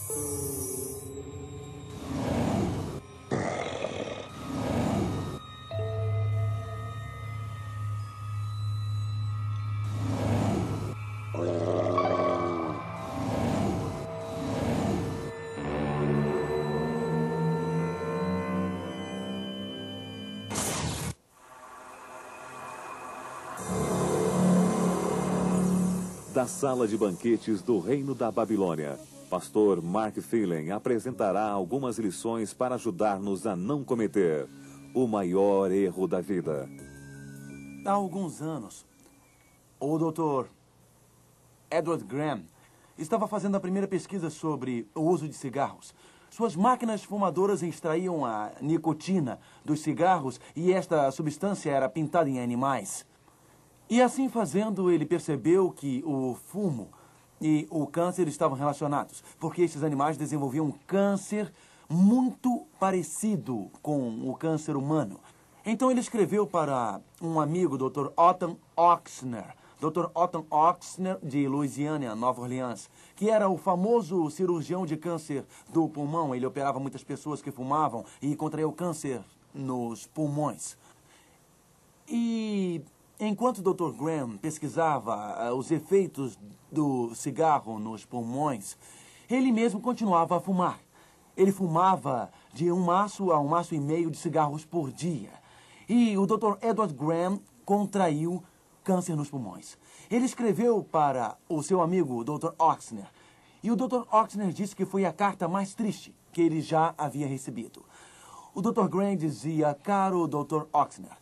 Da sala de banquetes do Reino da Babilônia, Pastor Mark Phelan apresentará algumas lições para ajudar-nos a não cometer o maior erro da vida. Há alguns anos, o Dr. Edward Graham estava fazendo a primeira pesquisa sobre o uso de cigarros. Suas máquinas fumadoras extraíam a nicotina dos cigarros e esta substância era pintada em animais. E assim fazendo, ele percebeu que o fumo e o câncer estavam relacionados, porque estes animais desenvolviam um câncer muito parecido com o câncer humano. Então ele escreveu para um amigo, Dr. Otto Ochsner, Dr. Otto Ochsner, de Louisiana, Nova Orleans, que era o famoso cirurgião de câncer do pulmão. Ele operava muitas pessoas que fumavam e contraiu câncer nos pulmões. E enquanto o Dr. Graham pesquisava os efeitos do cigarro nos pulmões, ele mesmo continuava a fumar. Ele fumava de 1 maço a 1,5 maços de cigarros por dia. E o Dr. Edward Graham contraiu câncer nos pulmões. Ele escreveu para o seu amigo, Dr. Ochsner. E o Dr. Ochsner disse que foi a carta mais triste que ele já havia recebido. O Dr. Graham dizia: caro Dr. Ochsner,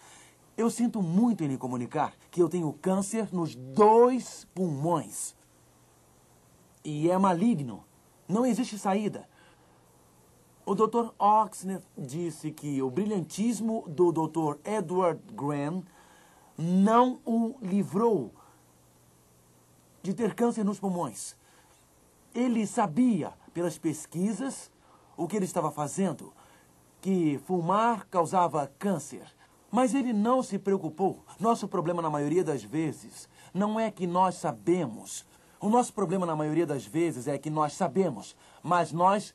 eu sinto muito em lhe comunicar que eu tenho câncer nos 2 pulmões. E é maligno. Não existe saída. O Dr. Ochsner disse que o brilhantismo do Dr. Edward Graham não o livrou de ter câncer nos pulmões. Ele sabia, pelas pesquisas, o que ele estava fazendo, que fumar causava câncer. Mas ele não se preocupou. Nosso problema, na maioria das vezes, não é que nós sabemos. O nosso problema, na maioria das vezes, é que nós sabemos, mas nós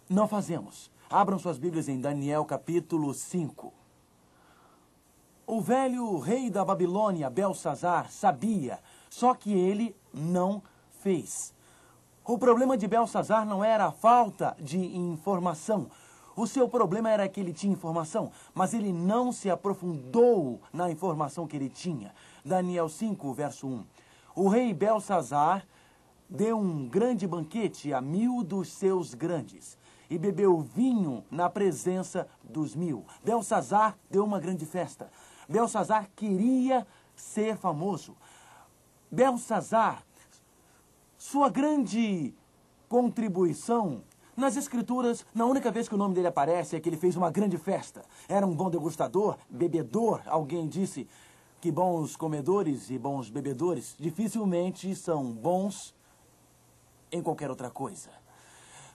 não fazemos. Abram suas Bíblias em Daniel, capítulo 5. O velho rei da Babilônia, Belsazar, sabia, só que ele não fez. O problema de Belsazar não era a falta de informação. O seu problema era que ele tinha informação, mas ele não se aprofundou na informação que ele tinha. Daniel 5, verso 1. O rei Belsazar deu um grande banquete a 1000 dos seus grandes e bebeu vinho na presença dos 1000. Belsazar deu uma grande festa. Belsazar queria ser famoso. Belsazar, sua grande contribuição nas Escrituras, na única vez que o nome dele aparece é que ele fez uma grande festa. Era um bom degustador, bebedor. Alguém disse que bons comedores e bons bebedores dificilmente são bons em qualquer outra coisa.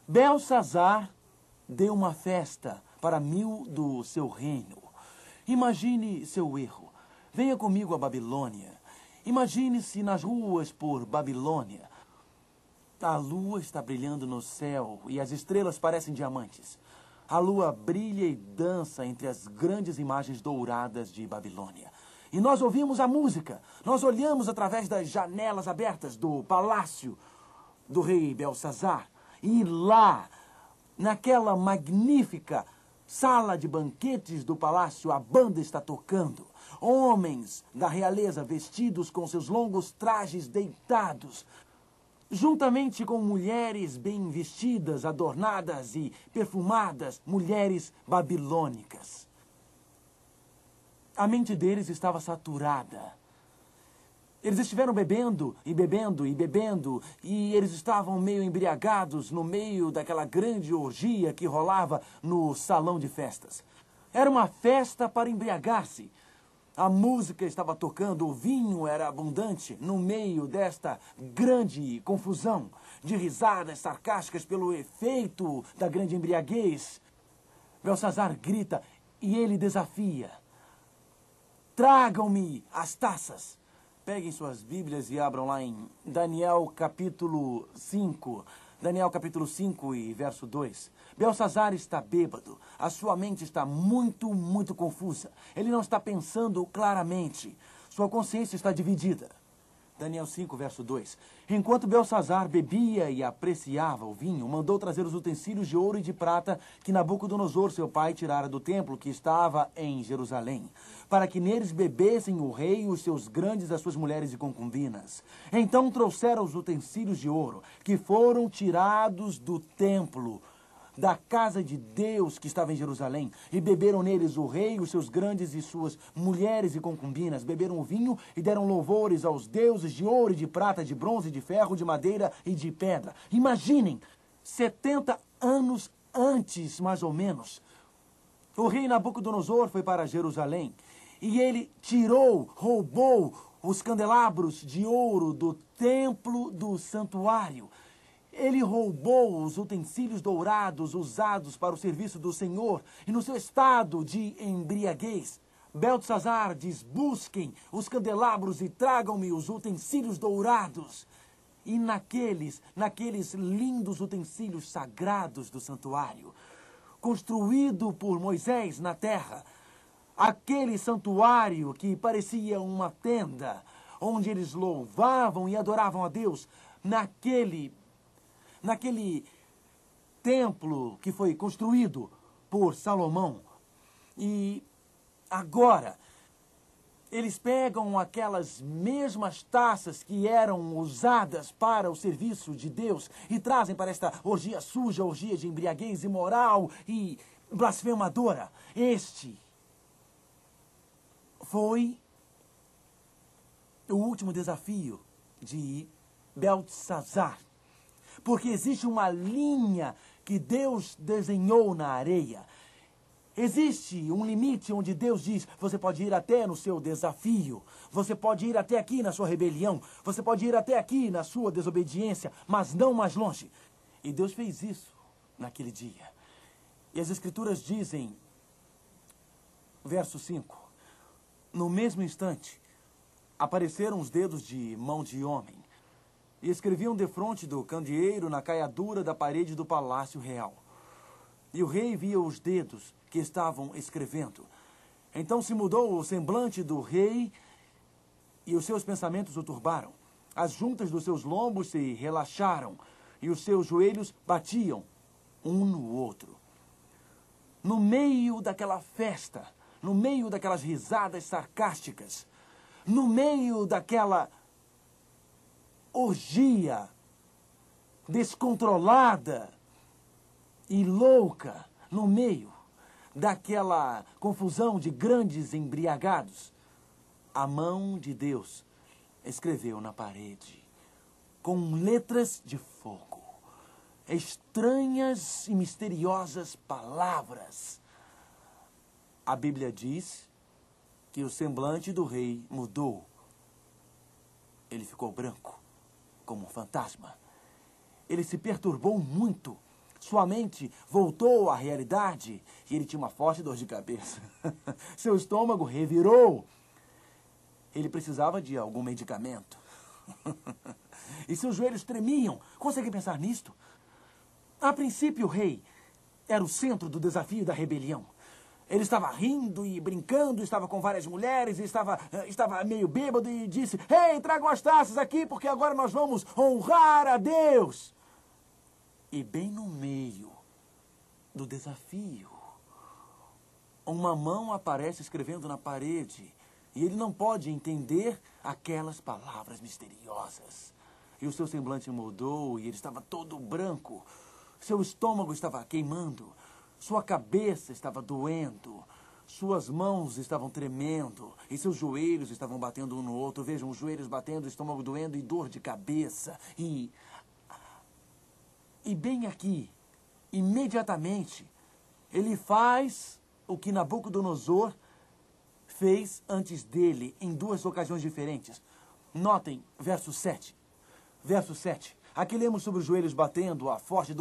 Belsazar deu uma festa para 1000 do seu reino. Imagine seu erro. Venha comigo à Babilônia. Imagine-se nas ruas por Babilônia. A lua está brilhando no céu e as estrelas parecem diamantes. A lua brilha e dança entre as grandes imagens douradas de Babilônia. E nós ouvimos a música. Nós olhamos através das janelas abertas do palácio do rei Belsazar. E lá, naquela magnífica sala de banquetes do palácio, a banda está tocando. Homens da realeza vestidos com seus longos trajes deitados, juntamente com mulheres bem vestidas, adornadas e perfumadas, mulheres babilônicas. A mente deles estava saturada. Eles estiveram bebendo e bebendo e bebendo, e eles estavam meio embriagados no meio daquela grande orgia que rolava no salão de festas. Era uma festa para embriagar-se. A música estava tocando, o vinho era abundante no meio desta grande confusão de risadas sarcásticas pelo efeito da grande embriaguez. Belsazar grita e ele desafia: tragam-me as taças. Peguem suas Bíblias e abram lá em Daniel capítulo 5. Daniel capítulo 5 e verso 2. Belsazar está bêbado. A sua mente está muito confusa. Ele não está pensando claramente. Sua consciência está dividida. Daniel 5, verso 2. Enquanto Belsazar bebia e apreciava o vinho, mandou trazer os utensílios de ouro e de prata que Nabucodonosor, seu pai, tirara do templo que estava em Jerusalém, para que neles bebessem o rei, os seus grandes, as suas mulheres e concubinas. Então trouxeram os utensílios de ouro, que foram tirados do templo, da casa de Deus que estava em Jerusalém, e beberam neles o rei, os seus grandes e suas mulheres e concubinas, beberam o vinho e deram louvores aos deuses de ouro e de prata, de bronze, de ferro, de madeira e de pedra. Imaginem, 70 anos antes, mais ou menos, o rei Nabucodonosor foi para Jerusalém e ele roubou os candelabros de ouro do templo do santuário. Ele roubou os utensílios dourados usados para o serviço do Senhor e no seu estado de embriaguez, Beltesazar diz: busquem os candelabros e tragam-me os utensílios dourados. E naqueles lindos utensílios sagrados do santuário, construído por Moisés na terra, aquele santuário que parecia uma tenda, onde eles louvavam e adoravam a Deus, naquele templo que foi construído por Salomão. E agora, eles pegam aquelas mesmas taças que eram usadas para o serviço de Deus e trazem para esta orgia suja, orgia de embriaguez imoral e blasfemadora. Este foi o último desafio de Beltesazar. Porque existe uma linha que Deus desenhou na areia. Existe um limite onde Deus diz: você pode ir até no seu desafio, você pode ir até aqui na sua rebelião, você pode ir até aqui na sua desobediência, mas não mais longe. E Deus fez isso naquele dia. E as Escrituras dizem, verso 5, no mesmo instante, apareceram os dedos de mão de homem, e escreviam defronte do candeeiro na caiadura da parede do palácio real. E o rei via os dedos que estavam escrevendo. Então se mudou o semblante do rei e os seus pensamentos o turbaram. As juntas dos seus lombos se relaxaram e os seus joelhos batiam um no outro. No meio daquela festa, no meio daquelas risadas sarcásticas, no meio daquela orgia descontrolada e louca, no meio daquela confusão de grandes embriagados, a mão de Deus escreveu na parede, com letras de fogo, estranhas e misteriosas palavras. A Bíblia diz que o semblante do rei mudou. Ele ficou branco, como um fantasma. Ele se perturbou muito. Sua mente voltou à realidade e ele tinha uma forte dor de cabeça. Seu estômago revirou. Ele precisava de algum medicamento. E seus joelhos tremiam. Consegue pensar nisto? A princípio, o rei era o centro do desafio da rebelião. Ele estava rindo e brincando, estava com várias mulheres, estava meio bêbado e disse: "Ei, tragam as taças aqui, porque agora nós vamos honrar a Deus." E bem no meio do desafio, uma mão aparece escrevendo na parede e ele não pode entender aquelas palavras misteriosas. E o seu semblante mudou e ele estava todo branco. Seu estômago estava queimando. Sua cabeça estava doendo. Suas mãos estavam tremendo e seus joelhos estavam batendo um no outro. Vejam, os joelhos batendo, o estômago doendo e dor de cabeça. E bem aqui, imediatamente, ele faz o que Nabucodonosor fez antes dele em duas ocasiões diferentes. Notem, verso 7. Verso 7. Aqui lemos sobre os joelhos batendo, a forte dor